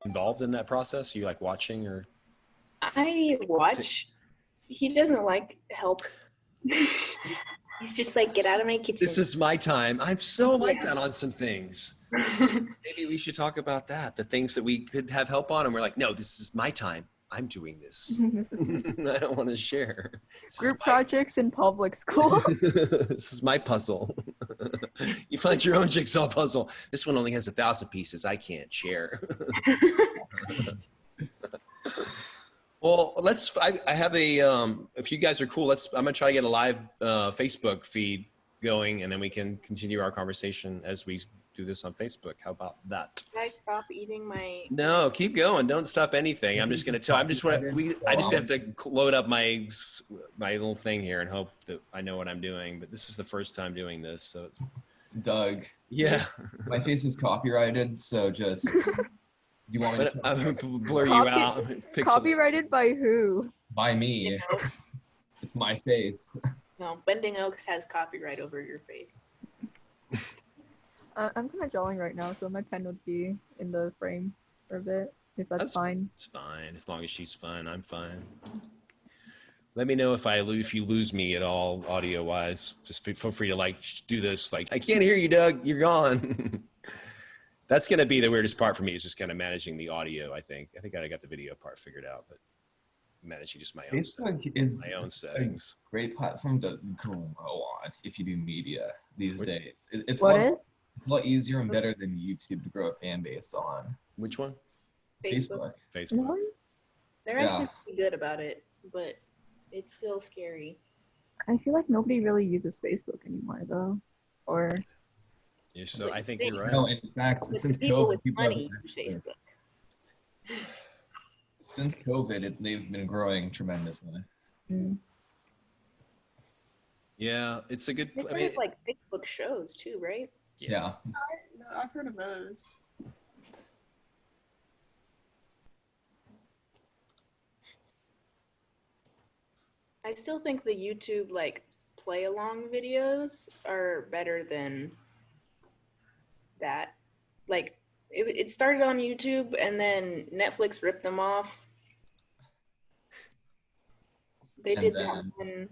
involved in that process? Are you like watching or? I watch. He doesn't like help. He's just like, get out of my kitchen. This is my time. I'm so like that on some things. Maybe we should talk about that. The things that we could have help on, and we're like, no, this is my time. I'm doing this. I don't want to share. Group projects in public school. This is my puzzle. You find your own jigsaw puzzle. This one only has 1,000 pieces. I can't share. Well, I have a, if you guys are cool, I'm going to try to get a live Facebook feed going, and then we can continue our conversation as we do this on Facebook. How about that? Can I stop eating my? No, keep going. Don't stop anything. I'm just going to tell. I just have to load up my little thing here and hope that I know what I'm doing. But this is the first time doing this, so. Doug. Yeah. My face is copyrighted, so just. You want me to? I'm going to blur you out. Copyrighted by who? By me. You know? It's my face. No, BendingOaks has copyright over your face. I'm kind of drawing right now, so my pen would be in the frame for a bit, if that's fine. It's fine. As long as she's fine, I'm fine. Let me know if you lose me at all audio-wise. Just feel free to like do this. Like, I can't hear you, Doug. You're gone. That's going to be the weirdest part for me, is just kind of managing the audio, I think. I got the video part figured out, but managing just my own settings. A great platform to grow on if you do media these days. It's a lot easier and better than YouTube to grow a fan base on. Which one? Facebook. They're actually pretty good about it, but it's still scary. I feel like nobody really uses Facebook anymore, though. Or... So I think you're right. No, in fact, since COVID, they've been growing tremendously. Mm. Yeah, it's a good. I mean, it's like Facebook shows too, right? Yeah. I've heard of those. I still think the YouTube like play along videos are better than that. Like it started on YouTube and then Netflix ripped them off. They did that one.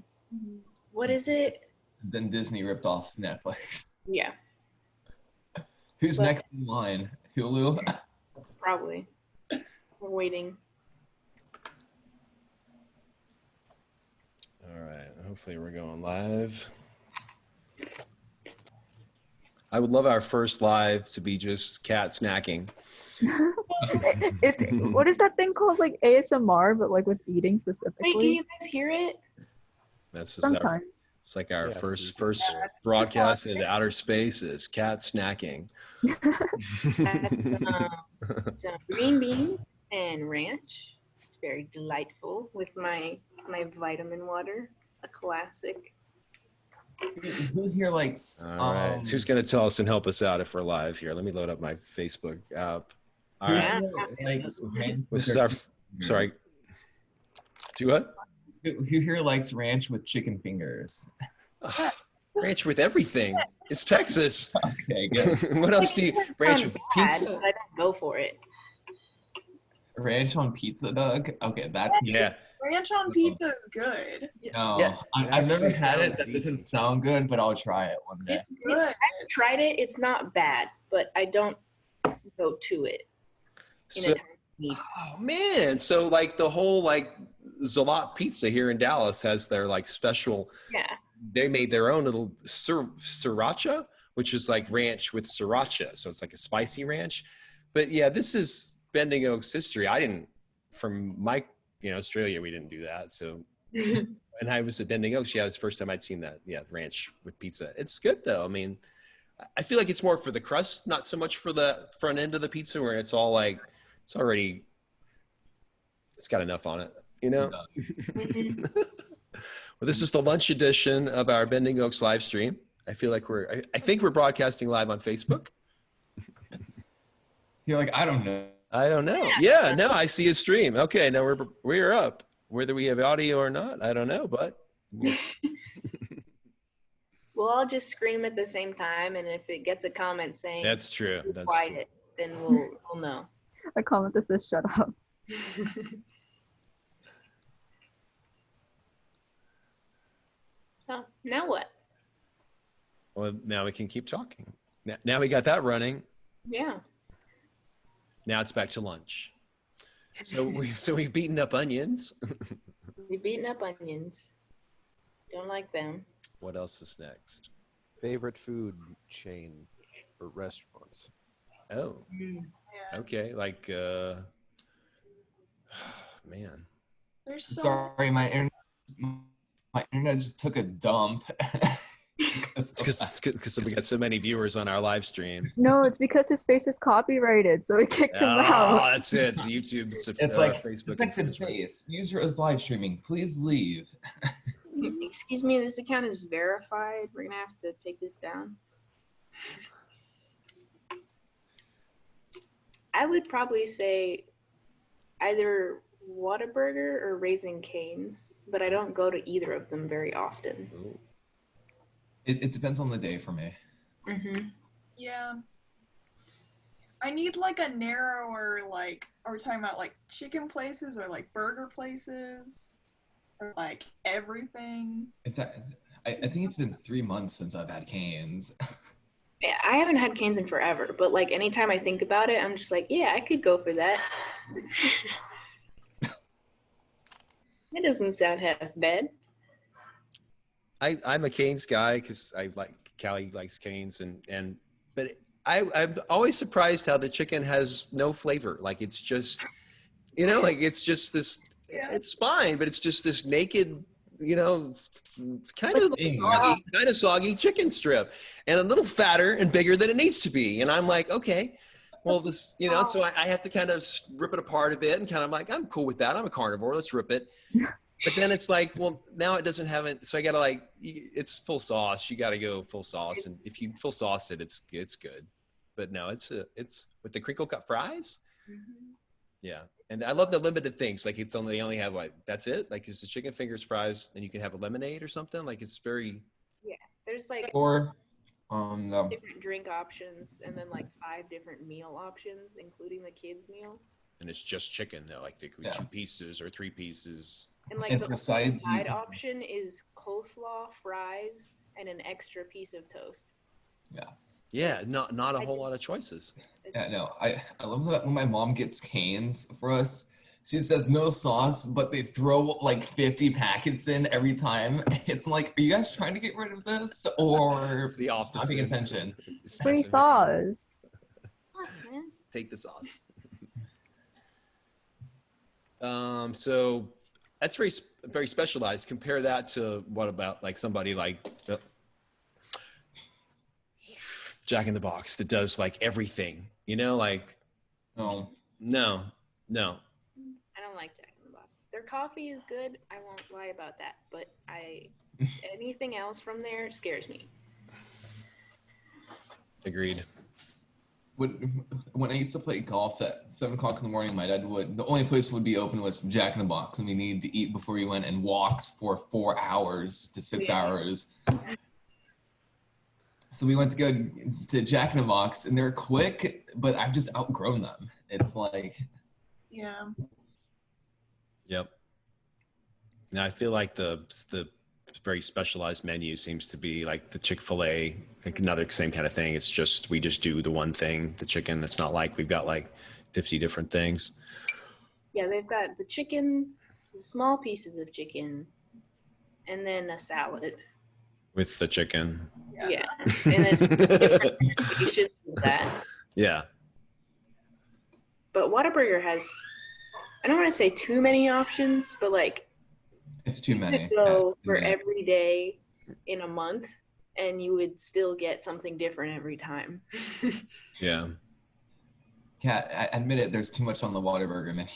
What is it? Then Disney ripped off Netflix. Yeah. Who's next in line? Hulu? Probably. We're waiting. All right. Hopefully we're going live. I would love our first live to be just Kat snacking. What is that thing called? Like ASMR, but like with eating specifically? Wait, can you guys hear it? That's just sometimes. It's like our first broadcast into outer space is Kat snacking. Some green beans and ranch. It's very delightful with my vitamin water, a classic. Who here likes? All right. So who's going to tell us and help us out if we're live here? Let me load up my Facebook app. All right. This is our. Sorry. Do what? Who here likes ranch with chicken fingers? Ranch with everything. It's Texas. Okay, good. What else do you? Ranch with pizza? I don't go for it. Ranch on pizza, Doug? Okay, that's Ranch on pizza is good. No, I've never had it. That doesn't sound good, but I'll try it one day. It's good. I've tried it. It's not bad, but I don't go to it. Oh man! So like the whole like Zalat Pizza here in Dallas has their like special. Yeah. They made their own little sriracha, which is like ranch with sriracha. So it's like a spicy ranch. But yeah, this is BendingOaks history. I didn't, from my, Australia, we didn't do that. So, and I was at BendingOaks. Yeah, it's the first time I'd seen that. Yeah, ranch with pizza. It's good though. I mean, I feel like it's more for the crust, not so much for the front end of the pizza where it's all like, it's got enough on it, Well, this is the lunch edition of our BendingOaks live stream. I feel like I think we're broadcasting live on Facebook. You're like, I don't know. I don't know. Yeah, no, I see a stream. Okay, now we're up. Whether we have audio or not, I don't know, but. We'll all just scream at the same time, and if it gets a comment saying that's true. That's quiet, then we'll know. a comment that says shut up. So now what? Well, now we can keep talking. Now we got that running. Yeah. Now it's back to lunch. So we've beaten up onions. We've beaten up onions. Don't like them. What else is next? Favorite food chain or restaurants? Oh, Yeah. okay. Like, man. There's so Sorry, my internet just took a dump. It's because we got so many viewers on our live stream. No, it's because his face is copyrighted, so we kicked him Oh, out. that's it. It's YouTube's It's like Facebook protected infringement. face. User is live streaming. Please leave. Excuse me, this account is verified. We're gonna have to take this down. I would probably say either Whataburger or Raising Cane's, but I don't go to either of them very often. Ooh. It depends on the day for me. Mm-hmm. yeah. I need like a narrower, like, are we talking about like chicken places or like burger places or like everything? In fact, I think it's been 3 months since I've had Cane's. Yeah, I haven't had Cane's in forever, but like anytime I think about it, I'm just like, yeah, I could go for that. That doesn't sound half bad. I'm a Cane's guy because I like Callie likes Cane's but I'm always surprised how the chicken has no flavor. Like it's just, like it's just this. Yeah. It's fine, but it's just this naked, kind of soggy chicken strip, and a little fatter and bigger than it needs to be. And I'm like, okay, well this, so I have to kind of rip it apart a bit and kind of like, I'm cool with that. I'm a carnivore. Let's rip it. But then it's like, well, now it doesn't have it. So I got to like, it's full sauce. You got to go full sauce. And if you full sauce it, it's good. But no, it's with the crinkle cut fries. Mm-hmm. Yeah. And I love the limited things. Like they only have like, that's it. Like it's the chicken fingers, fries, and you can have a lemonade or something. Like it's very. Yeah, there's like Or, different drink options and then like 5 different meal options, including the kids meal. And it's just chicken though. Like they could be 2 pieces or 3 pieces. And like And the for sides, you side can- option is coleslaw, fries, and an extra piece of toast. Yeah. Not a whole lot of choices. yeah, no, I love that when my mom gets Cane's for us, she says no sauce, but they throw like 50 packets in every time. It's like, are you guys trying to get rid of this or It's the opposite. not paying attention? Free sauce. Sauce, man. Take the sauce. So that's very specialized. Compare that to what about like somebody like Jack in the Box that does like everything, like No. no. I don't like Jack in the Box. Their coffee is good. I won't lie about that. But anything else from there scares me. Agreed. When I used to play golf at 7 o'clock in the morning, my dad the only place would be open was Jack in the Box, and we needed to eat before we went and walked for 4 hours to 6 Yeah. hours. So we went to go to Jack in the Box, and they're quick, but I've just outgrown them. It's like, Yeah. Yep. Now I feel like the very specialized menu seems to be like the Chick-fil-A, like another same kind of thing. It's just we just do the one thing, the chicken. It's not like we've got like 50 different things. Yeah, they've got the chicken, the small pieces of chicken, and then a salad. With the chicken. Yeah. And there's different variations of that. Yeah. But Whataburger has, I don't want to say too many options, but like it's too you many. could go Yeah, for yeah. every day in a month and you would still get something different every time. Yeah. Kat, I admit it, there's too much on the Whataburger menu.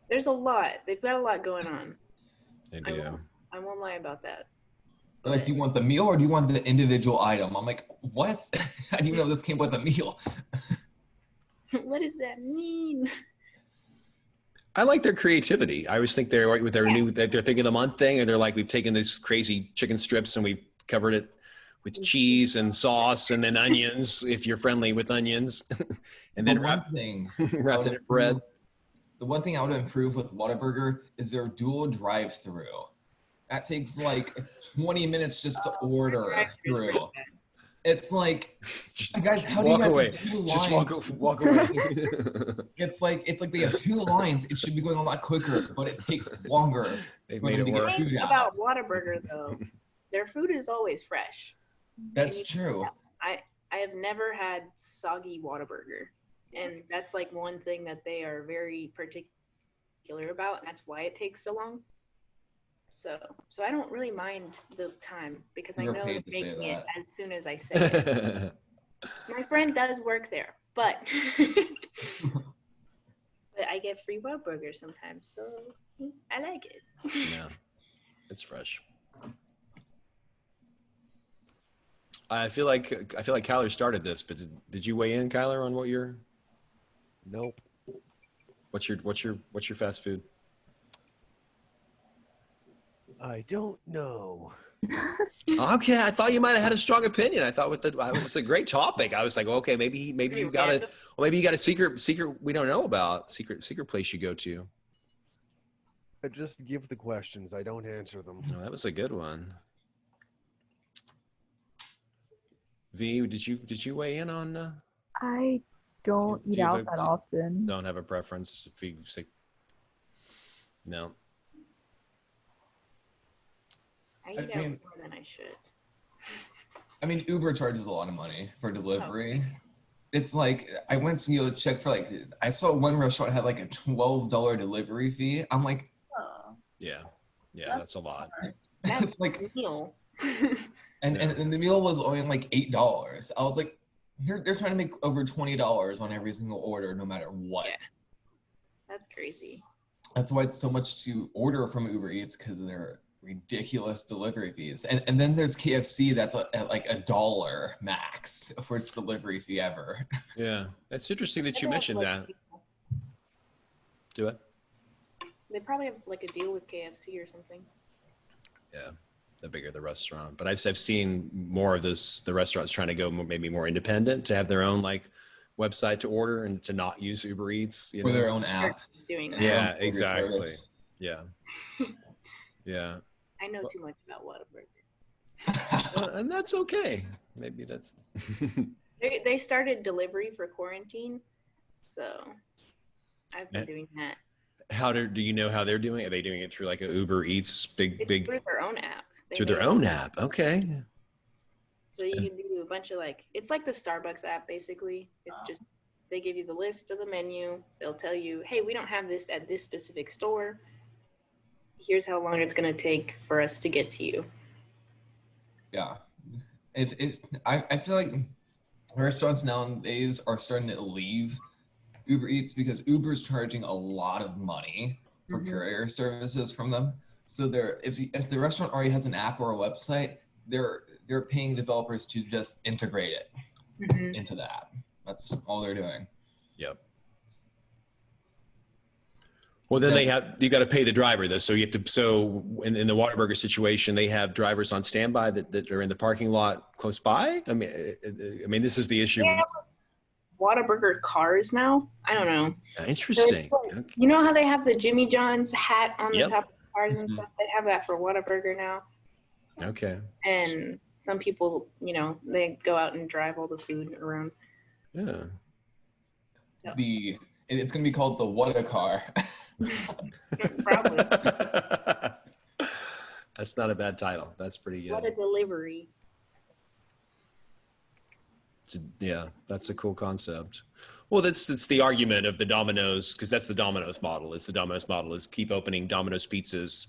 There's a lot. They've got a lot going on. They do. I won't lie about that. They're like, do you want the meal or do you want the individual item? I'm like, what? I didn't even know this came with a meal. What does that mean? I like their creativity. I always think they're with their new, that they're thinking the month thing, and they're like, we've taken this crazy chicken strips and we've covered it with cheese and sauce and then onions if you're friendly with onions, and then wrapped in bread. The one thing I would improve with Whataburger is their dual drive-through. That takes like 20 minutes just to order through. It's like, guys, how do you guys have 2 lines? Just walk away. It's like they have 2 lines. It should be going a lot quicker, but it takes longer. They've made it work. The thing about Whataburger though, their food is always fresh. That's true. I have never had soggy Whataburger, and that's like one thing that they are very particular about, and that's why it takes so long. So I don't really mind the time because I know they're making it as soon as I say it. My friend does work there, but I get free Whataburger sometimes, so I like it. Yeah, it's fresh. I feel like Kyler started this, but did you weigh in, Kyler, on what your? Nope. What's your fast food? I don't know. Okay, I thought you might have had a strong opinion. I thought it was a great topic. I was like, okay, maybe you got a secret we don't know about, secret place you go to. I just give the questions. I don't answer them. Oh, that was a good one. V, did you weigh in on? I don't eat out that often. Don't have a preference. If you say no. I eat out more than I should. I mean, Uber charges a lot of money for delivery. Oh. It's like, I went to check for I saw one restaurant had like a $12 delivery fee. I'm like, oh. Yeah, that's a lot. That's like a meal. and the meal was only like $8. I was like, they're trying to make over $20 on every single order, no matter what. Yeah. That's crazy. That's why it's so much to order from Uber Eats, because they're ridiculous delivery fees. And then there's KFC that's at like $1 max for its delivery fee ever. Yeah, that's interesting that you mentioned that. Do it. They probably have like a deal with KFC or something. Yeah, the bigger the restaurant. But I've seen more of the restaurants trying to go maybe more independent, to have their own like website to order and to not use Uber Eats. Or their own app. Doing that. Yeah, exactly. Yeah. Yeah. I know too much about Whataburger. And that's okay. Maybe that's. They started delivery for quarantine, so I've been doing that. How do you know how they're doing it? Are they doing it through like a Uber Eats big? Through their own app. Through their own app. Okay. So you can do a bunch of it's like the Starbucks app basically. It's just they give you the list of the menu. They'll tell you, hey, we don't have this at this specific store. Here's how long it's going to take for us to get to you. Yeah. I feel like restaurants nowadays are starting to leave Uber Eats because Uber's charging a lot of money for courier services from them. So if the restaurant already has an app or a website, they're paying developers to just integrate it into the app. That's all they're doing. Yep. Well, then you got to pay the driver though. So you have to, in the Whataburger situation, they have drivers on standby that are in the parking lot close by. I mean, this is the issue. Yeah. Whataburger cars now. I don't know. Interesting. So okay. You know how they have the Jimmy John's hat on the top of the cars and stuff? They have that for Whataburger now. Okay. And some people, they go out and drive all the food around. Yeah. So. It's going to be called the Whata car. Probably. That's not a bad title. That's pretty good. What a delivery. Yeah, that's a cool concept. Well, that's the argument of the Domino's, because that's the Domino's model. The Domino's model is keep opening Domino's pizzas,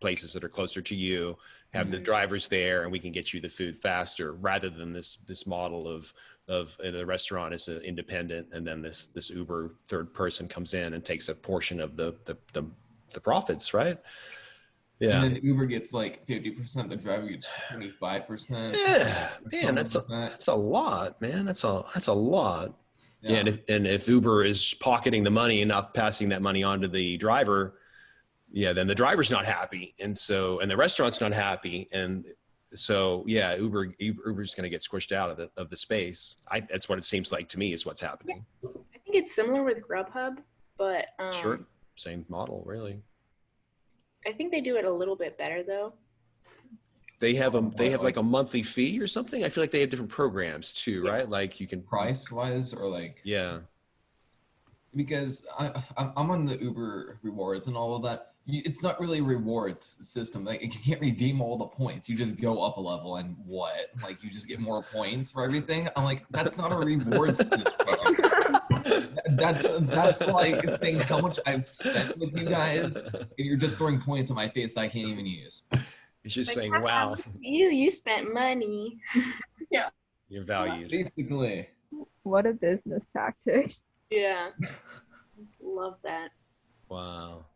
places that are closer to you, have the drivers there, and we can get you the food faster, rather than this model of the restaurant is independent, and then this Uber third person comes in and takes a portion of the profits, right? Yeah. And then Uber gets like 50%, the driver gets 25%. Yeah, man, that's a lot, man. That's a lot. Yeah, and if Uber is pocketing the money and not passing that money on to the driver, then the driver's not happy, and the restaurant's not happy, and So yeah, Uber's going to get squished out of the space. That's what it seems like to me is what's happening. I think it's similar with Grubhub, but Sure, same model really. I think they do it a little bit better though. They have like a monthly fee or something. I feel like they have different programs too, right? Like you can Price wise or like yeah. Because I'm on the Uber rewards and all of that. It's not really a rewards system. Like you can't redeem all the points. You just go up a level and what? Like you just get more points for everything. I'm like, that's not a rewards system. That's like saying how much I've spent with you guys, and you're just throwing points in my face that I can't even use. It's just Like, saying, wow, you spent money. your values. Basically. What a business tactic. Yeah. Love that. Wow.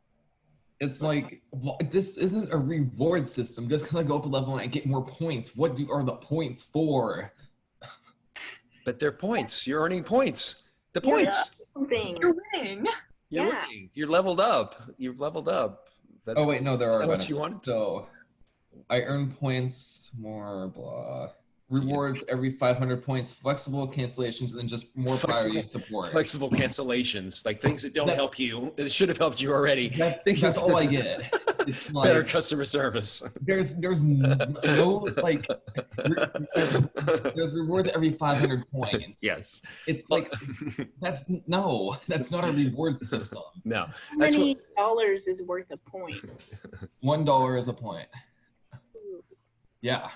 It's like, this isn't a reward system. Just kind of go up a level and get more points. What are the points for? But they're points. You're earning points. The You're points. Something. You're winning. You're Yeah. winning. You're leveled up. You've leveled up. That's Oh wait, no, there are Is that what benefits. you wanted? So I earn points, more blah. Rewards every 500 points, flexible cancellations, and then just more priority support. Flexible cancellations, like things that don't That's- help you. It should have helped you already. That's all I get. It's Better like customer service. there's no like there's rewards every 500 points. Yes. It's like that's not a reward system. No. How That's many what. dollars is worth a point? $1 is a point. Yeah.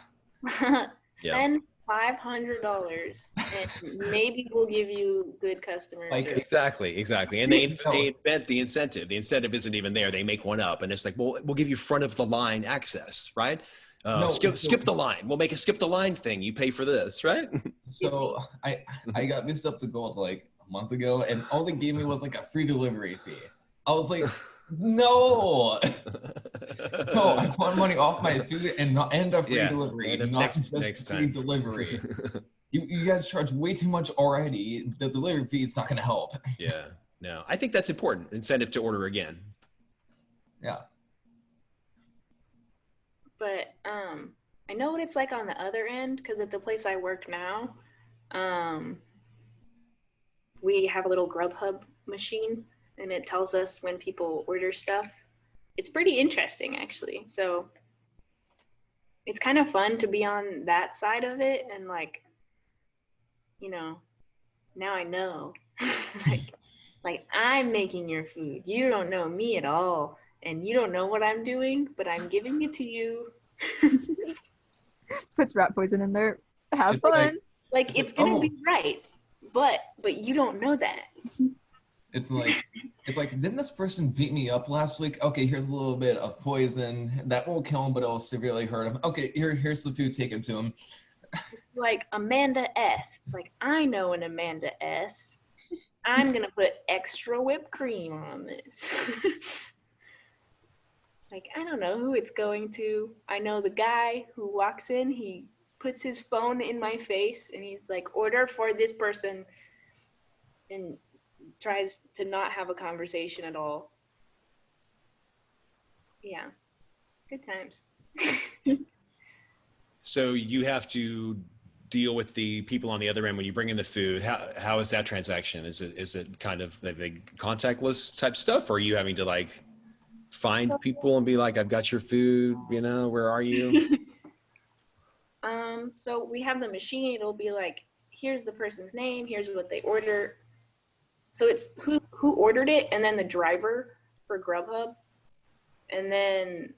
Spend $500 and maybe we'll give you good customer Like, service. Exactly. And they invent the incentive. The incentive isn't even there. They make one up, and it's like, well, we'll give you front of the line access, right? Skip the line. We'll make a skip the line thing. You pay for this, right? So I got mixed up to gold like a month ago, and all they gave me was like a free delivery fee. I was like, no, I want money off my food and a free delivery, and not next just free time. delivery. You guys charge way too much already. The delivery fee is not going to help. Yeah. No, I think that's important. Incentive to order again. Yeah. But I know what it's like on the other end because at the place I work now, we have a little Grubhub machine and it tells us when people order stuff. It's pretty interesting actually. So it's kind of fun to be on that side of it and like, you know, now I know. like I'm making your food. You don't know me at all. And you don't know what I'm doing, but I'm giving it to you. Puts rat poison in there. Have It's fun. Like it's gonna be right, but you don't know that. It's like, didn't this person beat me up last week? Okay, here's a little bit of poison. That won't kill him, but it'll severely hurt him. Okay, here's the food. Take him to him. Like Amanda S. It's like I know an Amanda S. I'm gonna put extra whipped cream on this. Like I don't know who it's going to. I know the guy who walks in. He puts his phone in my face and he's like, "Order for this person," and tries to not have a conversation at all. Yeah, good times. So you have to deal with the people on the other end when you bring in the food. How is that transaction? Is it kind of like contactless type stuff, or are you having to like find people and be like, I've got your food, where are you? So we have the machine. It'll be like, here's the person's name, here's what they order. So it's who ordered it, and then the driver for Grubhub, and then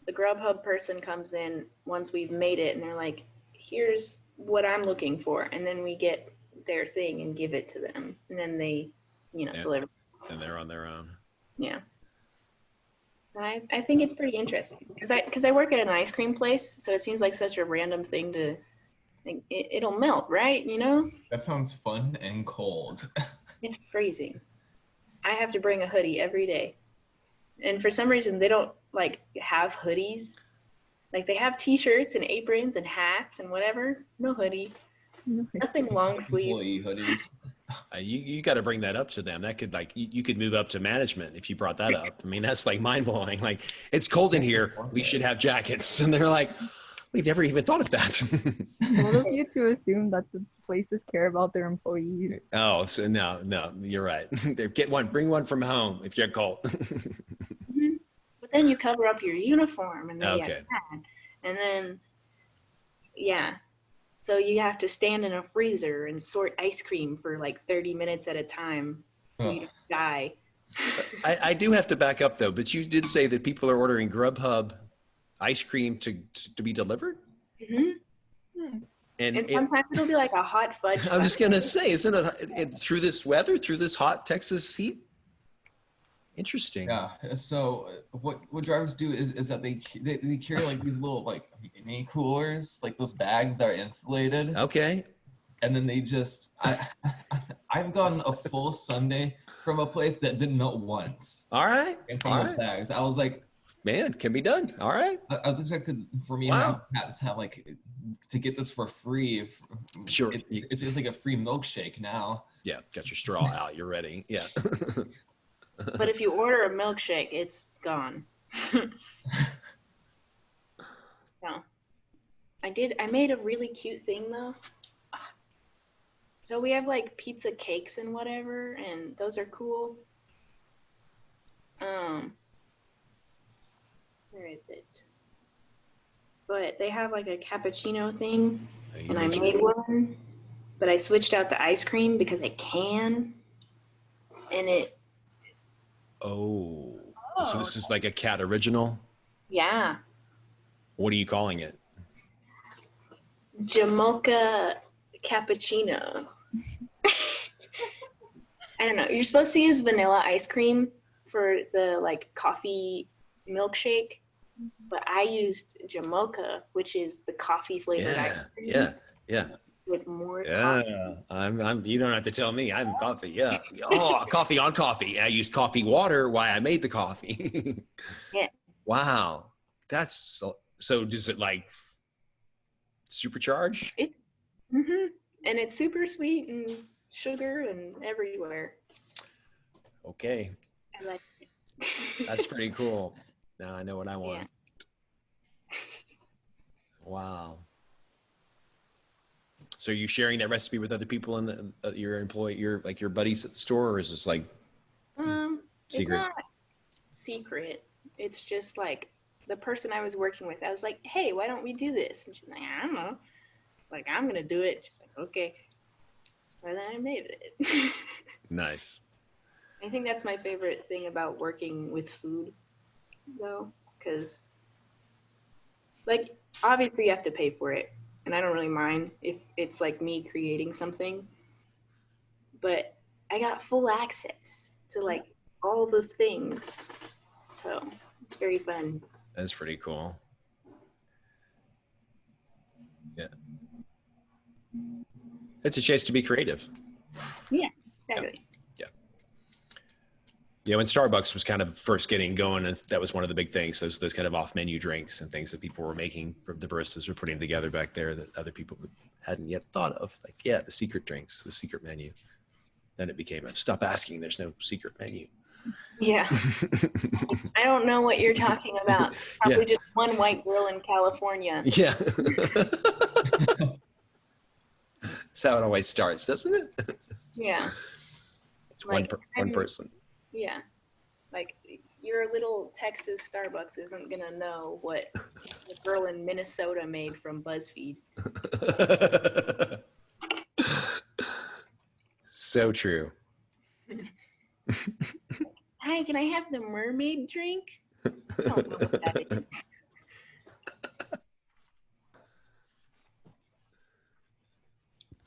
the Grubhub person comes in once we've made it, and they're like, here's what I'm looking for, and then we get their thing and give it to them, and then they, deliver. And they're on their own. Yeah. I think it's pretty interesting because I work at an ice cream place, so it seems like such a random thing to think it'll melt, right? That sounds fun and cold. It's freezing. I have to bring a hoodie every day, and for some reason they don't like have hoodies. Like they have T-shirts and aprons and hats and whatever. No hoodie. Nothing long sleeve. Employee hoodies. You got to bring that up to them. That could like you could move up to management if you brought that up. I mean, that's like mind blowing. Like, it's cold in here. We should have jackets, and they're like, we've never even thought of that. Bold of you to assume that the places care about their employees. Oh, so no, you're right. Bring one from home if you're cold. Mhm. But then you cover up your uniform, and then you Okay. get mad. And then, yeah. So you have to stand in a freezer and sort ice cream for like 30 minutes at a time for you to die. I do have to back up though, but you did say that people are ordering Grubhub ice cream to be delivered? Mm-hmm. And And sometimes it'll be like a hot fudge. I'm just sundae. gonna say, isn't it through this weather, through this hot Texas heat? Interesting. Yeah. So what drivers do is that they carry like these little like mini coolers, like those bags that are insulated, Okay. and then they just I've gotten a full sundae from a place that didn't melt once. All right. And from All those right. bags, I was like, Man, can be done. All right. I was expected for me Wow. to have like to get this for free. Sure. It feels like a free milkshake now. Yeah. Got your straw out. You're ready. Yeah. But if you order a milkshake, it's gone. No. I made a really cute thing though. So we have like pizza cakes and whatever, and those are cool. Where is it? But they have like a cappuccino thing, and I made one, but I switched out the ice cream because I can, and it, Oh. So this is like a cat original. yeah, What are you calling it? Jamocha cappuccino. I don't know. You're supposed to use vanilla ice cream for the like coffee milkshake, but I used Jamocha, which is the coffee flavored ice Yeah. cream Yeah. with more coffee. Yeah. I'm you don't have to tell me. I'm coffee. Yeah. Oh, coffee on coffee. I used coffee water while I made the coffee. Yeah. Wow. That's so does it like supercharge? Mm-hmm. And it's super sweet and sugar and everywhere. Okay. I like it. That's pretty cool. Now I know what I want. Yeah. Wow. So are you sharing that recipe with other people in your employee, your buddies at the store, or is this like It's secret? not secret. It's just like the person I was working with. I was like, "Hey, why don't we do this?" And she's like, "I don't know." Like, I'm gonna do it. She's like, "Okay." And then I made it. Nice. I think that's my favorite thing about working with food, though, because like obviously you have to pay for it, and I don't really mind if it's like me creating something, but I got full access to like all the things, so it's very fun. That's pretty cool. Yeah. It's a chance to be creative. Exactly. Yeah, when Starbucks was kind of first getting going, and that was one of the big things. Those kind of off-menu drinks and things that people were making, the baristas were putting together back there that other people hadn't yet thought of. Like, yeah, the secret drinks, the secret menu. Then it became a stop asking. There's no secret menu. Yeah. I don't know what you're talking about. Probably just one white girl in California. Yeah. That's how it always starts, doesn't it? Yeah. It's Like, one person. Yeah. Like your little Texas Starbucks isn't gonna know what the girl in Minnesota made from BuzzFeed. So true. Hi, can I have the mermaid drink? I don't know what that is.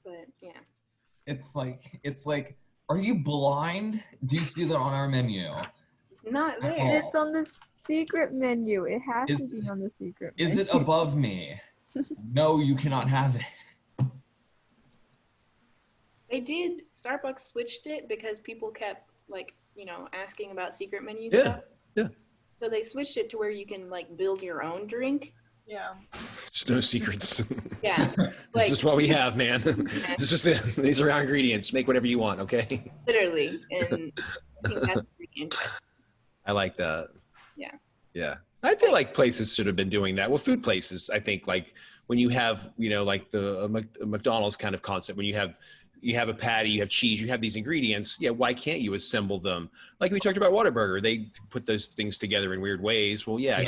But yeah. It's like, are you blind? Do you see that on our menu? Not there. Oh. It's on the secret menu. It has Is- to be on the secret Is menu. it above me? No, you cannot have it. They did. Starbucks switched it because people kept like, asking about secret menu Yeah, stuff. yeah. So they switched it to where you can like build your own drink. Yeah. There's no secrets. Yeah. This Like, is what we have, man. This is it. These are our ingredients. Make whatever you want, okay? literally. And I think that's pretty interesting. I like that. Yeah. Yeah. I feel like places should have been doing that. Well, food places, I think, like when you have, like the a McDonald's kind of concept, when you have a patty, you have cheese, you have these ingredients. Yeah, why can't you assemble them? Like we talked about Whataburger, they put those things together in weird ways. Well, yeah,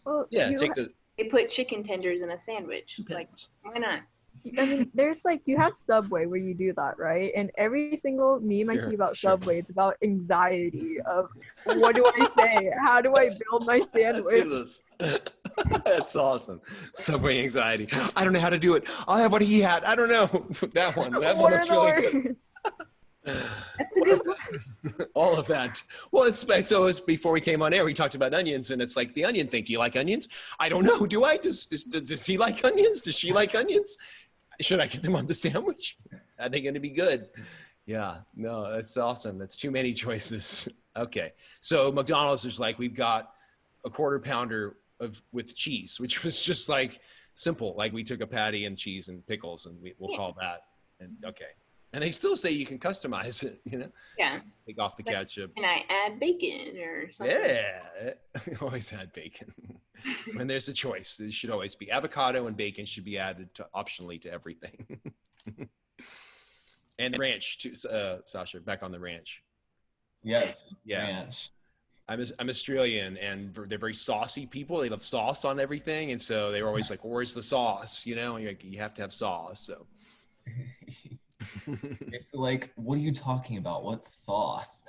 Well, take the They put chicken tenders in a sandwich. Like, why not? I mean, there's like, you have Subway where you do that, right? And every single meme I see about Subway, it's about anxiety of what do I say? How do I build my sandwich? That's awesome. Subway anxiety. I don't know how to do it. I'll have what he had. I don't know. That one looks really good. That's a good one. All of that. Well, it's before we came on air, we talked about onions, and it's like the onion thing. Do you like onions? I don't know. Do I? Does he like onions? Does she like onions? Should I get them on the sandwich? Are they going to be good? Yeah. No, that's awesome. That's too many choices. Okay. So McDonald's is like, we've got a quarter pounder with cheese, which was just like simple. Like we took a patty and cheese and pickles, and we'll call that. And okay. And they still say you can customize it, Yeah. Take off the ketchup. Can I add bacon or something? Yeah. Always add bacon. When there's a choice, it should always be avocado, and bacon should be added optionally to everything. And ranch too, Sasha, back on the ranch. Yes. Yeah. Ranch. I'm Australian, and they're very saucy people. They love sauce on everything, and so they were always like, "Where's the sauce?" You have to have sauce. So. It's like, what are you talking about? What sauce?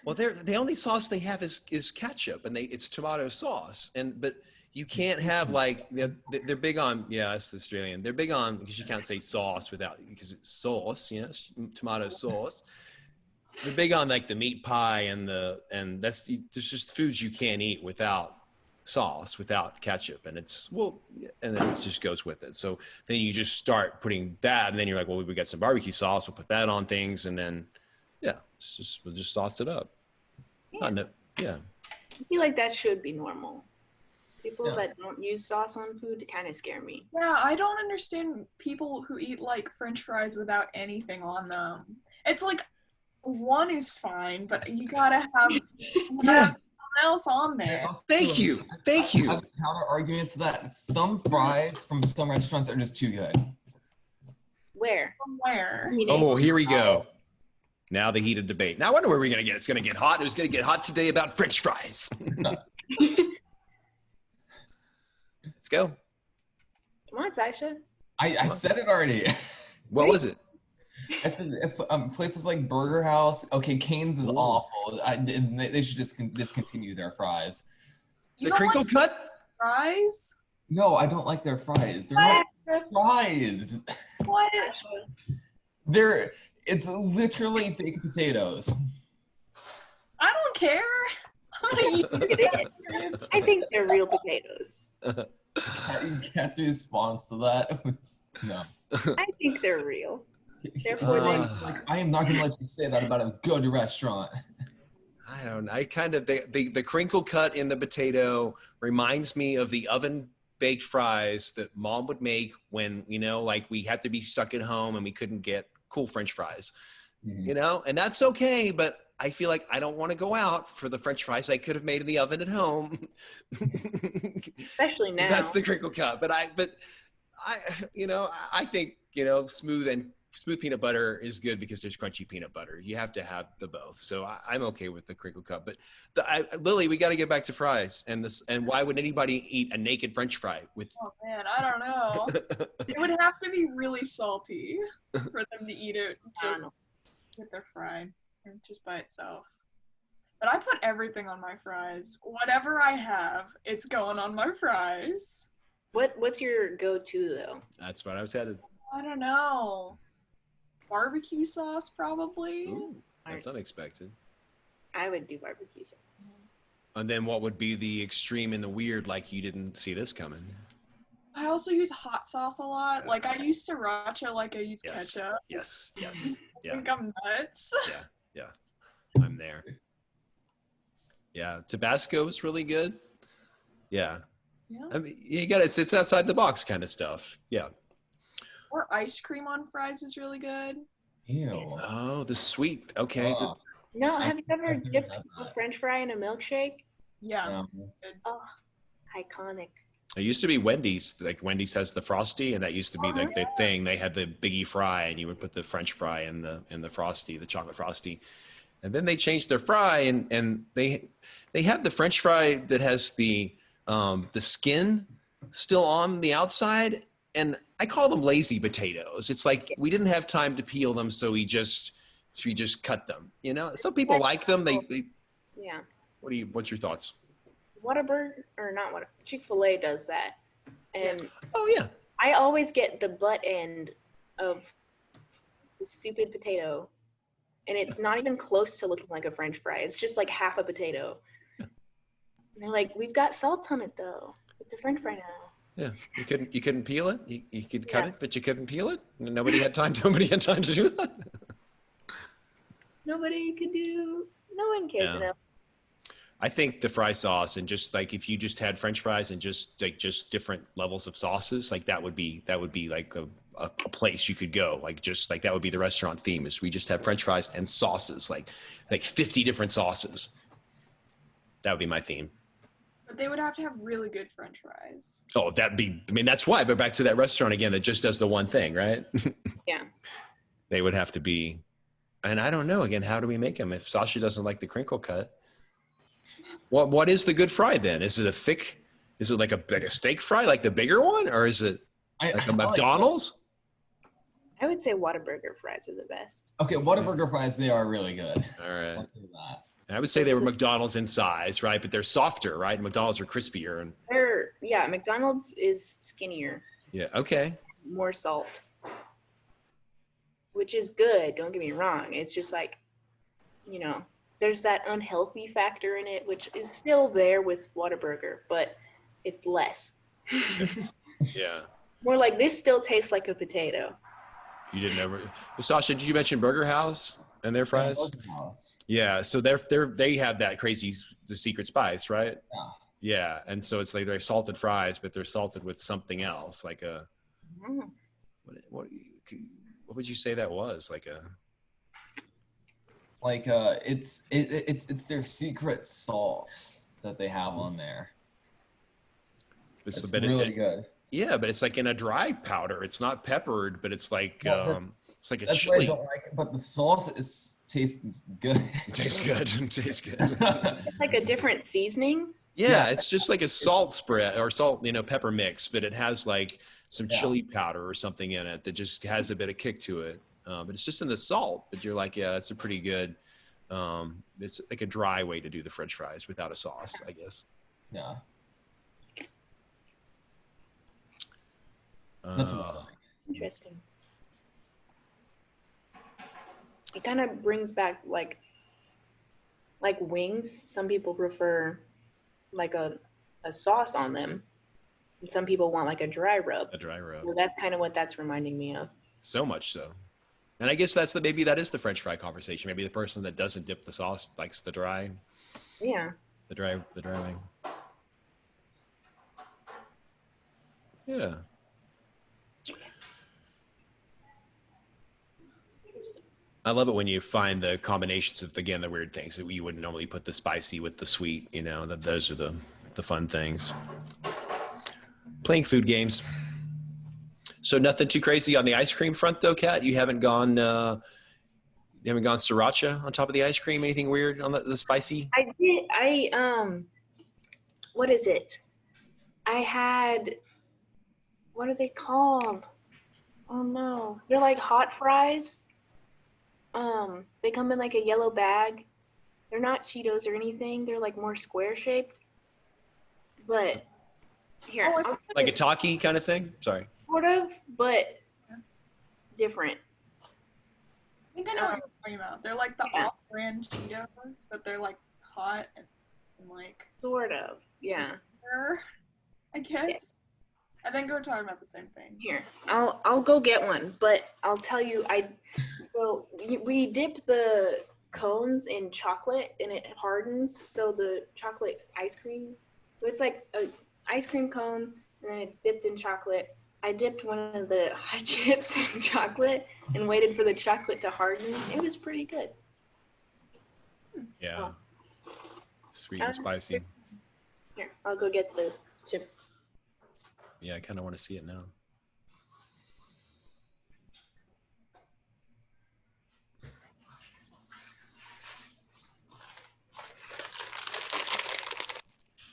Well, the only sauce they have is ketchup, and it's tomato sauce, but you can't have like they're big on that's the Australian. They're big on because you can't say sauce because it's sauce, tomato sauce. They're big on like the meat pie and there's just foods you can't eat without sauce, without ketchup, and and then it just goes with it. So then you just start putting that, and then you're like, well, we got some barbecue sauce, we'll put that on things, and then we'll just sauce it up. I feel like that should be normal. People that don't use sauce on food kind of scare me. Yeah, I don't understand people who eat like French fries without anything on them. It's like one is fine, but you gotta have something else on there. Thank you. I have a counter argument to that. Some fries from some restaurants are just too good. Where? From where? Oh, here we go. Now the heated debate. Now I wonder where we're gonna get. It's gonna get hot. It was gonna get hot today about French fries. Let's go. Come on, Sasha. I said it already. What was it? I said if places like Burger House, okay, Cane's is awful. They should just discontinue their fries. You The crinkle cut? Fries? No, I don't like their fries. They're not fries. What? It's literally fake potatoes. I don't care. I think they're real potatoes. Cat's response to that was no. I think they're real. Therefore, I am not gonna let you say that about a good restaurant. I don't know. I kind of the crinkle cut in the potato reminds me of the oven baked fries that Mom would make when like we had to be stuck at home and we couldn't get cool French fries. And that's okay, but I feel like I don't want to go out for the French fries I could have made in the oven at home. especially now. That's the crinkle cut. But I think smooth peanut butter is good because there's crunchy peanut butter. You have to have the both. So I'm okay with the crinkle cut. But Lily, we got to get back to fries. And why would anybody eat a naked French fry with? Oh man, I don't know. It would have to be really salty for them to eat it just with their fry or just by itself. But I put everything on my fries. Whatever I have, it's going on my fries. What's your go-to though? That's what I was headed. I don't know. Barbecue sauce, probably. Ooh, that's unexpected. I would do barbecue sauce. And then what would be the extreme and the weird, like you didn't see this coming? I also use hot sauce a lot. Like I use sriracha like I use ketchup. Yes. I Yeah. think I'm nuts. Yeah. I'm there. Yeah. Tabasco is really good. Yeah. Yeah. I mean, you got it's outside the box kind of stuff. Yeah. Or ice cream on fries is really good. Ew. Oh, the sweet. Okay. Oh, No, have you ever I've never dipped had a that. French fry in a milkshake? Yeah. No. Oh, iconic. It used to be Wendy's. Like Wendy's has the Frosty, and that used to be like the Uh-huh. thing. They had the biggie fry, and you would put the French fry in the Frosty, the chocolate Frosty. And then they changed their fry, and they have the French fry that has the skin still on the outside, and I call them lazy potatoes. It's like we didn't have time to peel them, so we just cut them. You know, some people like them. They Yeah. what's your thoughts? Whataburger, or not what, Chick-fil-A does that. And Oh yeah. I always get the butt end of the stupid potato. And it's not even close to looking like a French fry. It's just like half a potato. And they're like, we've got salt on it though. It's a French fry now. Yeah, you couldn't peel it. You could cut Yeah. it, but you couldn't peel it. Nobody had time. Nobody had time to do that. Nobody could do. No one cares Yeah. enough. I think the fry sauce and just like if you just had French fries and just different levels of sauces, like that would be like a place you could go. Like just like that would be the restaurant theme is we just have French fries and sauces, like 50 different sauces. That would be my theme. But they would have to have really good French fries. Oh, I mean, that's why, but back to that restaurant again that just does the one thing, right? Yeah. They would have to be, and I don't know, again, how do we make them? If Sasha doesn't like the crinkle cut, what is the good fry then? Is it like a steak fry, like the bigger one? Or is it like a McDonald's? I would say Whataburger fries are the best. Okay, Whataburger fries, they are really good. All right. I'll do that. I would say they were McDonald's in size, right? But they're softer, right? McDonald's are crispier. And McDonald's is skinnier, yeah, okay. more salt. Which is good, don't get me wrong. It's just like, there's that unhealthy factor in it, which is still there with Whataburger, but it's less. Yeah. More like this still tastes like a potato. You didn't ever. Sasha, did you mention Burger House and their fries? Burger House. Yeah, so they have that crazy the secret spice, right? Yeah. Yeah, and so it's like they're salted fries, but they're salted with something else, like a Mm. what would you say that was? It's their secret sauce that they have on there. It's really good. Yeah, but it's like in a dry powder. It's not peppered, but it's like it's like a That's why I chili. don't like it, but the sauce tastes good. It tastes good. It tastes good. It's like a different seasoning. Yeah, it's just like a salt spread or salt, pepper mix, but it has like some chili powder or something in it that just has a bit of kick to it. But it's just in the salt. But you're like, yeah, that's a pretty good. It's like a dry way to do the French fries without a sauce, I guess. Yeah. That's what I like. Interesting. It kind of brings back like wings. Some people prefer like a sauce on them, and some people want like a dry rub. A dry rub. So that's kind of what that's reminding me of. So much so. And I guess maybe that is the French fry conversation. Maybe the person that doesn't dip the sauce likes the dry. Yeah. The dry wing. Yeah. I love it when you find the combinations of, again, the weird things that you wouldn't normally put the spicy with the sweet, that those are the fun things. Playing food games. So nothing too crazy on the ice cream front though, Kat? You haven't gone sriracha on top of the ice cream? Anything weird on the spicy? I did. What is it? I had, what are they called? Oh no. They're like hot fries. They come in like a yellow bag. They're not Cheetos or anything. They're like more square shaped. But here, Like a Taki kind of thing? Sorry. sort of, but different. I think I know what you're talking about. They're like the off-brand Cheetos, but they're like hot and like Sort of, yeah. I guess. I think we're talking about the same thing. Here, I'll go get one, but I'll tell you, we dip the cones in chocolate and it hardens, so the chocolate ice cream. So it's like ice cream cone, and then it's dipped in chocolate. I dipped one of the hot chips in chocolate and waited for the chocolate to harden. It was pretty good. Yeah. Oh. Sweet and spicy. Here, I'll go get the chip. Yeah, I kind of want to see it now.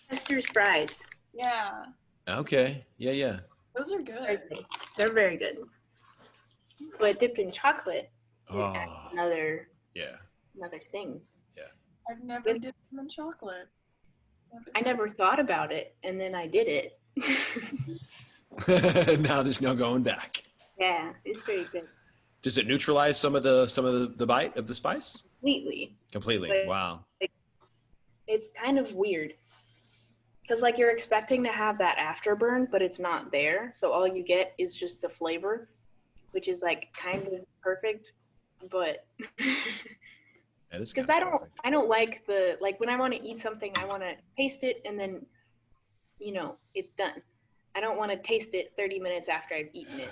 Chester's fries. Yeah, Okay. Yeah. those are good. They're very good. But dipped in chocolate, it Oh, adds another yeah. thing. I've never dipped them in chocolate. I never thought about it, and then I did it. Now there's no going back. Yeah, it's pretty good. Does it neutralize some of the bite of the spice? Completely. Completely. Wow. It's kind of weird. Because like you're expecting to have that afterburn, but it's not there. So all you get is just the flavor, which is like kind of perfect. But That is because kind of perfect. I don't like when I want to eat something, I want to taste it and then, it's done. I don't want to taste it 30 minutes after I've eaten it.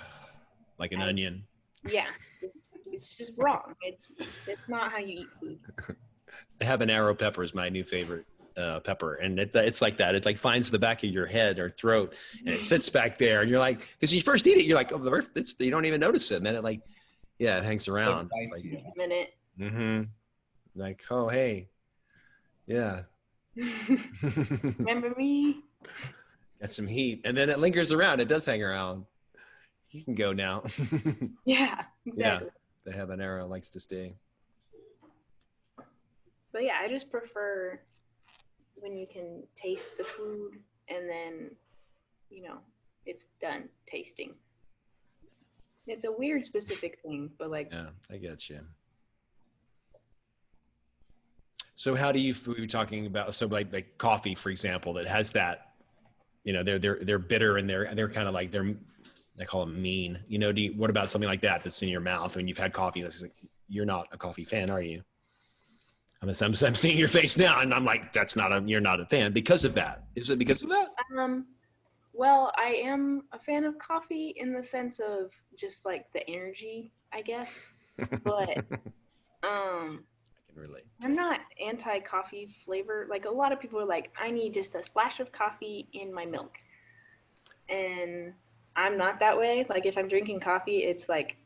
Like an onion. Yeah, it's just wrong. It's not how you eat food. The habanero pepper is my new favorite pepper, and it's like that. It like finds the back of your head or throat, and it sits back there, and you're like, because you first eat it, you're like, oh, you don't even notice it, and then it hangs around. Bites you. A minute. Mm-hmm. Like, oh hey, yeah. Remember me? Got some heat, and then it lingers around. It does hang around. You can go now. Yeah, exactly. Yeah, the habanero likes to stay. But yeah, I just prefer when you can taste the food and then, it's done tasting. It's a weird specific thing, but Yeah, I get you. So how do you, we were talking about, so like coffee, for example, that has that, they're bitter and they're kind of like, I call them mean, what about something like that that's in your mouth when you've had coffee? That's like, you're not a coffee fan, are you? I'm seeing your face now, and I'm like, you're not a fan because of that. Is it because of that? Well, I am a fan of coffee in the sense of just like the energy, I guess. But I can relate. I'm not anti-coffee flavor. Like a lot of people are like, I need just a splash of coffee in my milk. And I'm not that way. Like if I'm drinking coffee, it's like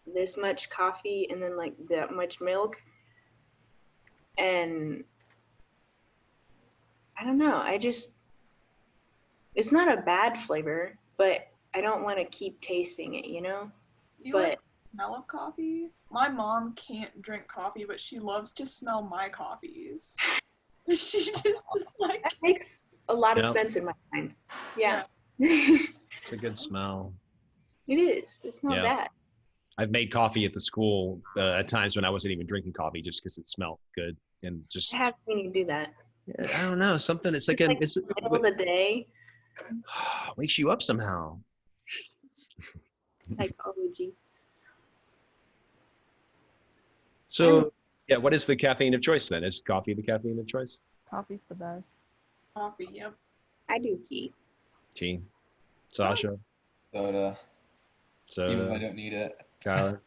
this much coffee and then like that much milk. And I don't know. It's not a bad flavor, but I don't want to keep tasting it, You but like the smell of coffee? My mom can't drink coffee, but she loves to smell my coffees. She just like. that makes a lot of sense in my mind. Yeah. It's a good smell. It is. It's not bad. I've made coffee at the school at times when I wasn't even drinking coffee just because it smelled good and just. I have seen you do that. I don't know, something. It's like it's the middle of the day. Wakes you up somehow. Psychology. So, what is the caffeine of choice then? Is coffee the caffeine of choice? Coffee's the best. Coffee, yep. I do tea. Tea. Sasha? Soda. Soda. Even if I don't need it. Kyler?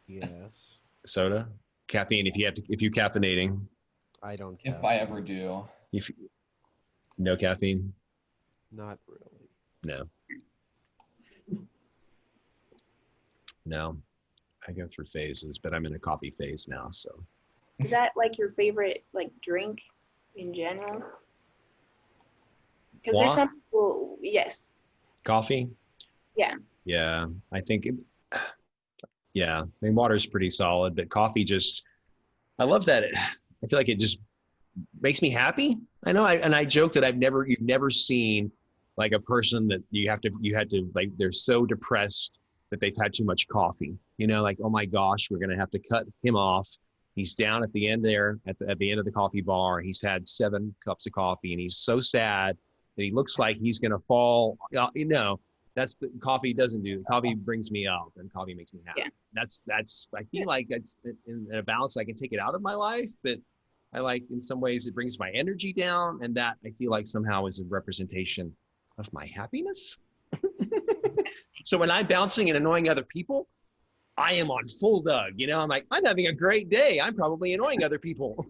Yes. Soda? Caffeine, if you're caffeinating. I don't. If I ever do. No caffeine? Not really. No. I go through phases, but I'm in a coffee phase now, so. Is that like your favorite like drink in general? Because there's some people, yes. Coffee? Yeah. Yeah, I think, I mean, water's pretty solid, but coffee I love that. I feel like it just makes me happy. I know, and I joke that you've never seen like a person that you had to like, they're so depressed that they've had too much coffee, like, oh my gosh, we're going to have to cut him off. He's down at the end there at the end of the coffee bar. He's had 7 cups of coffee and he's so sad that he looks like he's going to fall. That's the coffee doesn't do. Coffee brings me up and coffee makes me happy. Yeah. That's I feel like that's in a balance. I can take it out of my life, but I like in some ways it brings my energy down, and that I feel like somehow is a representation of my happiness. So when I'm bouncing and annoying other people, I am on full Doug. You know, I'm like, I'm having a great day. I'm probably annoying other people.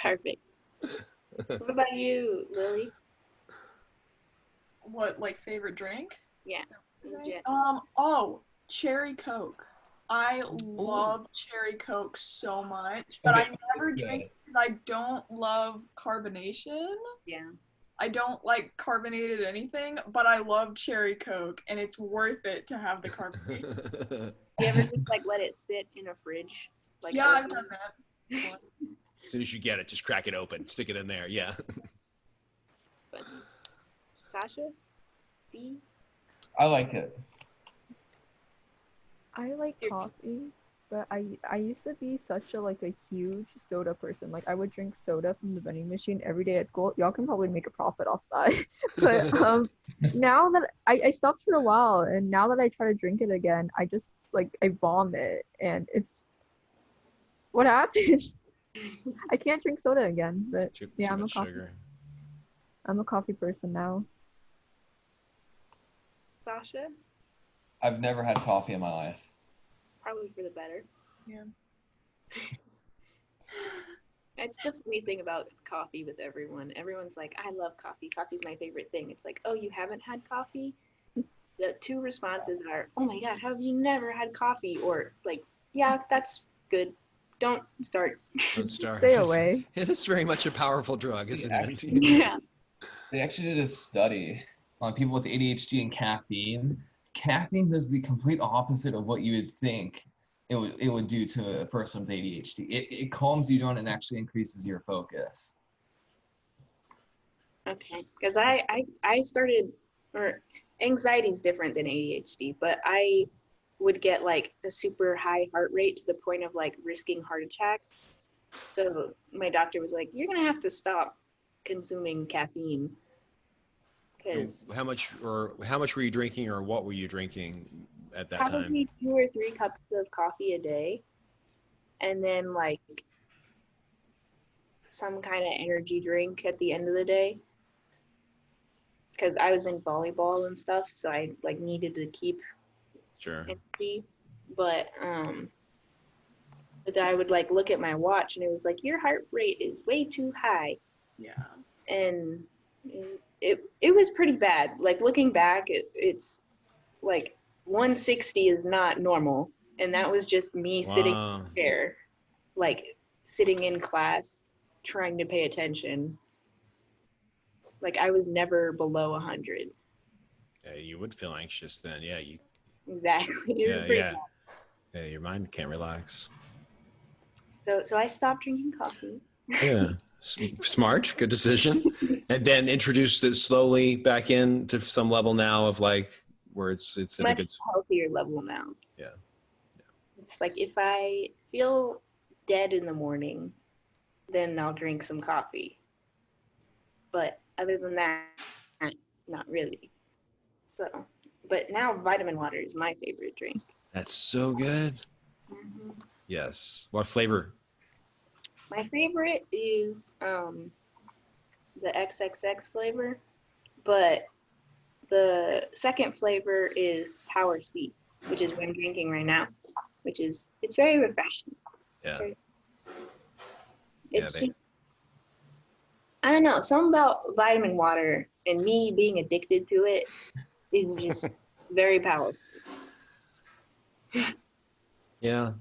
Perfect. What about you, Lily? What, like, favorite drink? Yeah. Yeah. Oh, cherry Coke. I love cherry Coke so much, but Okay, I never drink it because I don't love carbonation. Yeah. I don't like carbonated anything, but I love cherry Coke, and it's worth it to have the carbonation. You ever just like let it sit in a fridge? Like Yeah, I've open? done that. As soon as you get it, just crack it open, stick it in there. Yeah. But Sasha? B? I like it. I like coffee, but I used to be such a huge soda person. Like I would drink soda from the vending machine every day at school. Y'all can probably make a profit off that. But now that I stopped for a while, and now that I try to drink it again, I just I vomit, and it's what happened. I can't drink soda again. But Too yeah, much sugar. I'm a coffee person now. Sasha? I've never had coffee in my life. Probably for the better. Yeah. That's the funny thing about coffee with everyone. Everyone's like, I love coffee. Coffee's my favorite thing. It's like, oh, you haven't had coffee? The two responses are, oh my God, how have you never had coffee? Or like, yeah, that's good. Don't start. Don't start. Stay away. It is very much a powerful drug, isn't it? Yeah. They actually did a study on people with ADHD and caffeine. Caffeine does the complete opposite of what you would think it would do to a person with ADHD. It calms you down and actually increases your focus. Okay. Because I started, or anxiety is different than ADHD, but I would get like a super high heart rate to the point of like risking heart attacks. So my doctor was like, you're going to have to stop consuming caffeine. Because How much were you drinking, or what were you drinking at that time? probably 2 or 3 cups of coffee a day. And then like some kind of energy drink at the end of the day. Because I was in volleyball and stuff, so I like needed to keep Sure. energy. But I would like look at my watch and it was like, your heart rate is way too high. Yeah. And it was pretty bad. Like looking back, it's like 160 is not normal. And that was just me sitting in a chair, like sitting in class, trying to pay attention. Like I was never below 100. Yeah, you would feel anxious then. Yeah, you. Exactly. It was pretty bad. Yeah, your mind can't relax. So I stopped drinking coffee. Yeah, smart, good decision. And then introduced it slowly back in to some level now of like where it's in a Much good. healthier level now. Yeah. It's like if I feel dead in the morning, then I'll drink some coffee. But other than that, not really. So, but now vitamin water is my favorite drink. That's so good. Mm-hmm. Yes. What flavor? My favorite is the XXX flavor, but the second flavor is Power C, which is what I'm drinking right now, it's very refreshing. Yeah. It's just, I don't know, something about vitamin water and me being addicted to it is just very powerful. Yeah.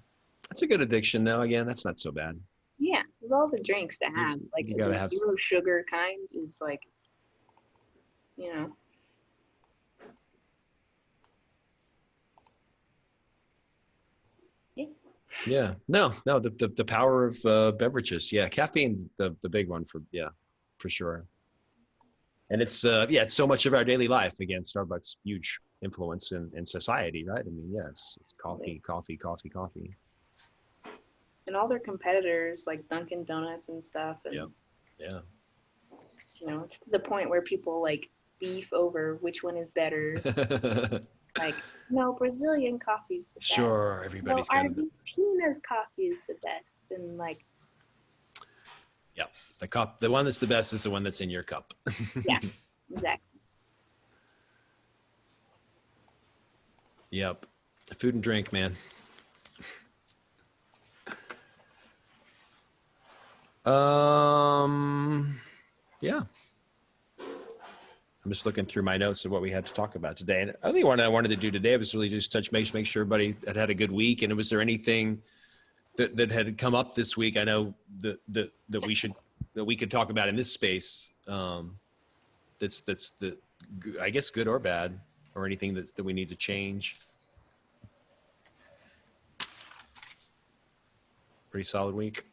That's a good addiction though. Again, that's not so bad. Yeah, with all the drinks to have, like you gotta the have 0 sugar kind is like, you know. Yeah. No, the power of beverages. Yeah. Caffeine, the big one for sure. And it's it's so much of our daily life. Again, Starbucks, huge influence in society, right? I mean, yes, it's coffee. And all their competitors like Dunkin' Donuts and stuff. And, Yeah. you know, it's to the point where people like beef over which one is better. Like, no, Brazilian coffee's the best. Sure, No, everybody's got it. Argentina's coffee is the best. And like, Yeah, the one that's the best is the one that's in your cup. yeah, exactly. Yep, food and drink, man. Yeah. I'm just looking through my notes of what we had to talk about today. And I think what I wanted to do today was really just touch base, make sure everybody had a good week. And was there anything that had come up this week? I know that we could talk about in this space. That's the, I guess, good or bad, or anything that we need to change. Pretty solid week.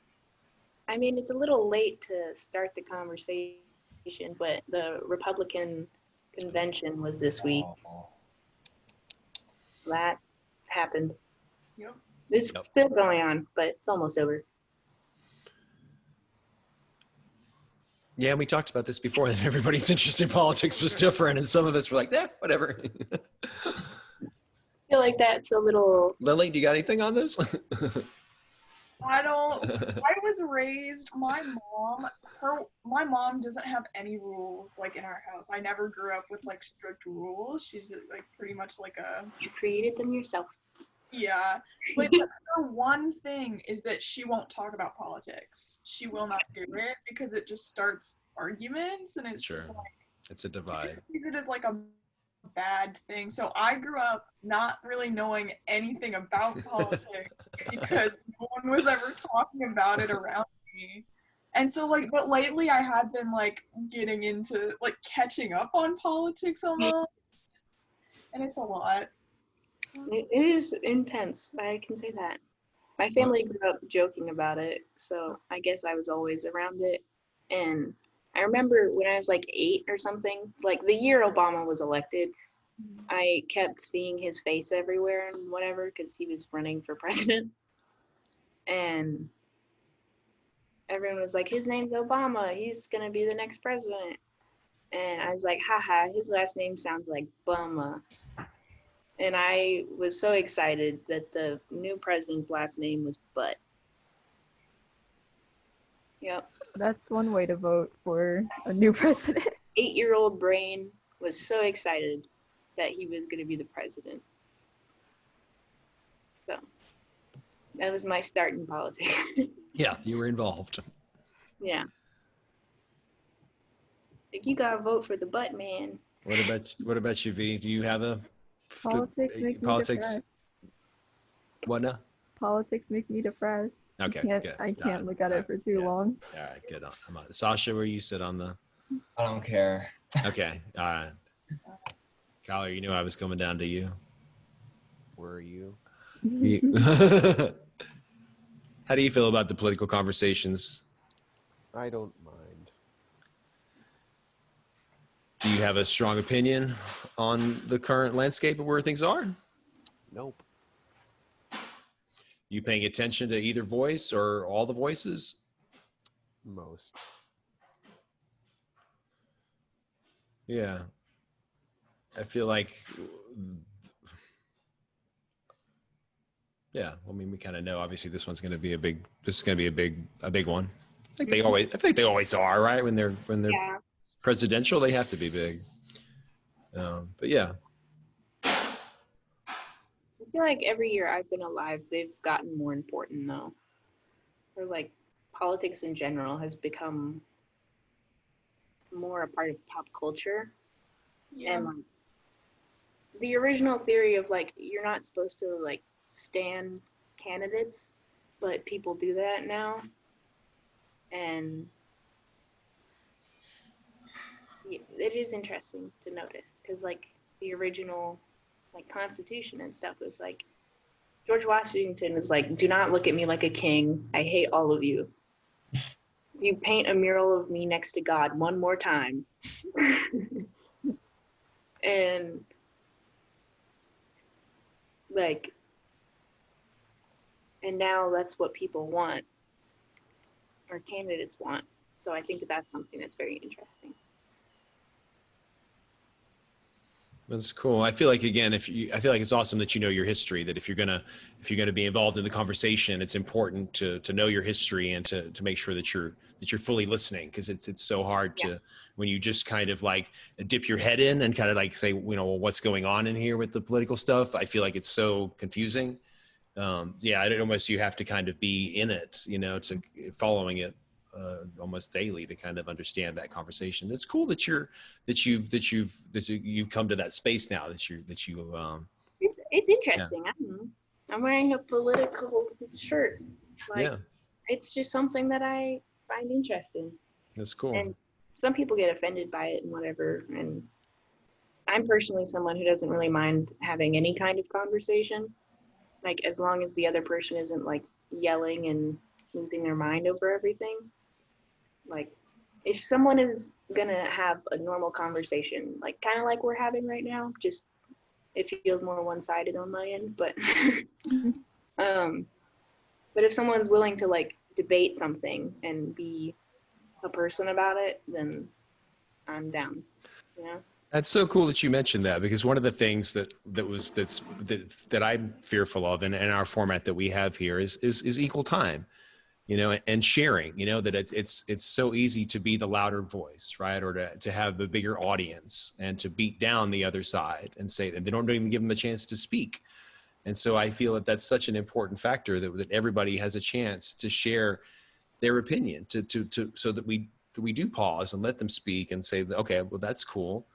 I mean, it's a little late to start the conversation, but the Republican convention was this week. That happened. Yep. It's still going on, but it's almost over. Yeah, we talked about this before, that everybody's interest in politics was different, and some of us were like, whatever. I feel like that's a little... Lily, do you got anything on this? I was raised, my mom doesn't have any rules like in our house. I never grew up with like strict rules. She's like pretty much like a... You created them yourself. Yeah, but her one thing is that she won't talk about politics. She will not do it because it just starts arguments, and it's just like... It's a divide. She sees it as like a bad thing. So I grew up not really knowing anything about politics because no one was ever talking about it around me. And so like, but lately I had been like getting into like catching up on politics almost, and it's a lot. It is intense, I can say that. My family grew up joking about it, so I guess I was always around it. And I remember when I was like 8 or something, like the year Obama was elected, I kept seeing his face everywhere and whatever because he was running for president. And everyone was like, his name's Obama, he's gonna be the next president. And I was like, haha, his last name sounds like Bumma. And I was so excited that the new president's last name was Butt. Yep. That's one way to vote for a new president. 8-year-old brain was so excited that he was going to be the president. So that was my start in politics. Yeah, you were involved. Yeah. Like, you gotta vote for the butt man. What about you, V? Do you have a Politics make me depressed. What now? Politics make me depressed. Okay, good. I can't look at it for too long. All right, good. I'm on. Sasha, where you sit on the... I don't care. Okay, all right. Kyler, you knew I was coming down to you. Where are you? How do you feel about the political conversations? I don't mind. Do you have a strong opinion on the current landscape of where things are? Nope. You paying attention to either voice or all the voices? Most. Yeah. I feel like, yeah, I mean, we kind of know, obviously this is going to be a big one. I think they always are, right? When they're Yeah. presidential, they have to be big. But yeah. I feel like every year I've been alive, they've gotten more important though. Or like politics in general has become more a part of pop culture. Yeah. And like, the original theory of like, you're not supposed to like stan candidates, but people do that now. And it is interesting to notice because like the original like Constitution and stuff was like, George Washington was like, do not look at me like a king. I hate all of you. You paint a mural of me next to God one more time. And like, and now that's what people want, or candidates want. So I think that's something that's very interesting. That's cool. I feel like, again, I feel like it's awesome that you know your history, that if you're gonna be involved in the conversation, it's important to know your history and to make sure that you're fully listening, because it's so hard to, when you just kind of like dip your head in and kind of like say, you know, well, what's going on in here with the political stuff. I feel like it's so confusing. I almost, you have to kind of be in it, you know, to following it almost daily to kind of understand that conversation. It's cool that you've come to that space now, that you It's interesting. I don't know. I'm wearing a political shirt. Like, it's just something that I find interesting. That's cool. And some people get offended by it and whatever. And I'm personally someone who doesn't really mind having any kind of conversation. Like, as long as the other person isn't like yelling and losing their mind over everything. Like, if someone is gonna have a normal conversation, like kind of like we're having right now, just it feels more one-sided on my end, but but if someone's willing to like debate something and be a person about it, then I'm down. You know? That's so cool that you mentioned that, because one of the things that I'm fearful of in our format that we have here is equal time, you know, and sharing, you know, that it's so easy to be the louder voice, right? Or to have a bigger audience and to beat down the other side and say that they don't even give them a chance to speak. And so I feel that that's such an important factor, that everybody has a chance to share their opinion, so that we do pause and let them speak and say, okay, well, that's cool,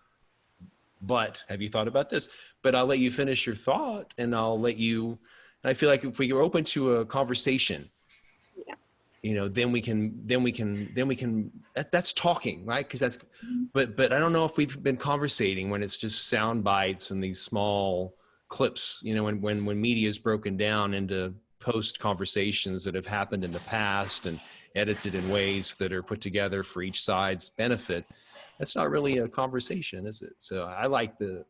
but have you thought about this? But I'll let you finish your thought, and I'll let you, and I feel like if we are open to a conversation, you know, then we can, that's talking, right? Because that's, but I don't know if we've been conversating when it's just sound bites and these small clips, you know, when media is broken down into post conversations that have happened in the past and edited in ways that are put together for each side's benefit. That's not really a conversation, is it? So I like a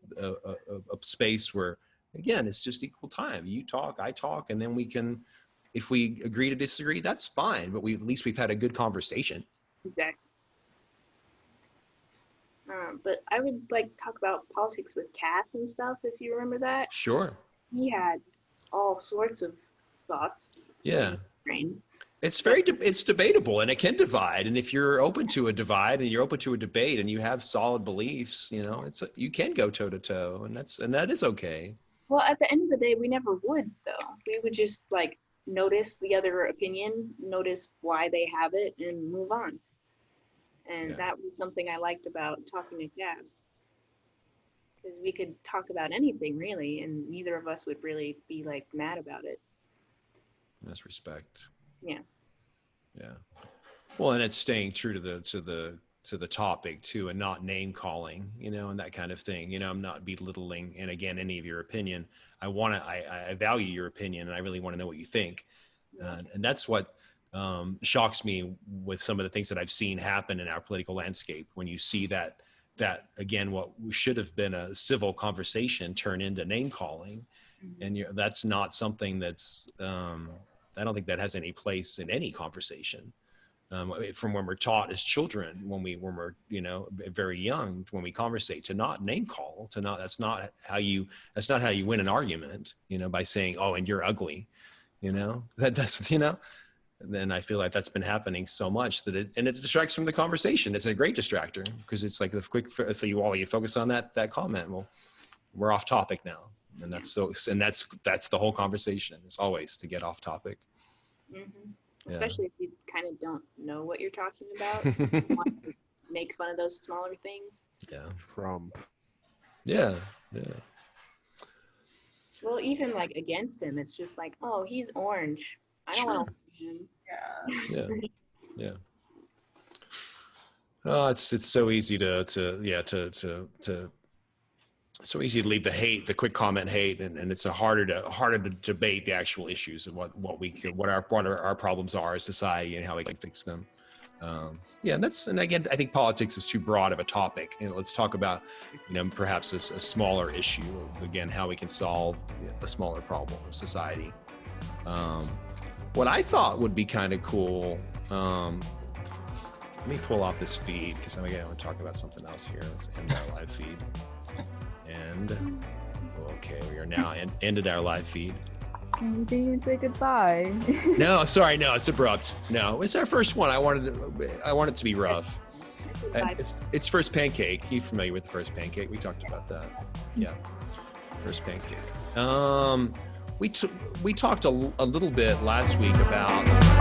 space where, again, it's just equal time. You talk, I talk, and then we can, if we agree to disagree, that's fine. But at least we've had a good conversation. Exactly. But I would like to talk about politics with Cass and stuff, if you remember that. Sure. He had all sorts of thoughts. Yeah. It's it's debatable, and it can divide. And if you're open to a divide and you're open to a debate and you have solid beliefs, you know, you can go toe to toe, and that is okay. Well, at the end of the day, we never would, though. We would just like notice the other opinion, notice why they have it, and move on. And that was something I liked about talking to Cass, because we could talk about anything really, and neither of us would really be like mad about it. That's respect. Yeah. Yeah. Well, and it's staying true to the topic too, and not name calling, you know, and that kind of thing. You know, I'm not belittling, and again, any of your opinion. I value your opinion, and I really want to know what you think. And that's what shocks me with some of the things that I've seen happen in our political landscape. When you see that again, what should have been a civil conversation turn into name calling, and that's not something that's. I don't think that has any place in any conversation. From when we're taught as children, when we're you know very young, when we conversate, to not name call, that's not how you win an argument, you know, by saying, oh, and you're ugly, you know, that's, you know. And then I feel like that's been happening so much that it distracts from the conversation. It's a great distractor, because it's like the quick, so you focus on that comment. Well, we're off topic now. And that's the whole conversation, is always to get off topic. Mm-hmm. Especially if you kind of don't know what you're talking about. You want to make fun of those smaller things. Yeah. Trump. Yeah. Well, even like against him, it's just like, oh, he's orange. I don't want to him. Yeah. Oh, it's so easy to so easy to leave the quick comment hate, and it's harder to debate the actual issues of what our problems are as society and how we can fix them. And again, I think politics is too broad of a topic. You know, let's talk about, you know, perhaps a smaller issue, again, how we can solve a smaller problem of society. What I thought would be kind of cool. Let me pull off this feed, because I want to talk about something else here. Let's end our live feed. And okay, we are now ended our live feed. We didn't even say goodbye. No, sorry, no, it's abrupt. No, it's our first one. I want it to be rough. It's First Pancake. You familiar with the First Pancake? We talked about that. Yeah, First Pancake. We talked a little bit last week about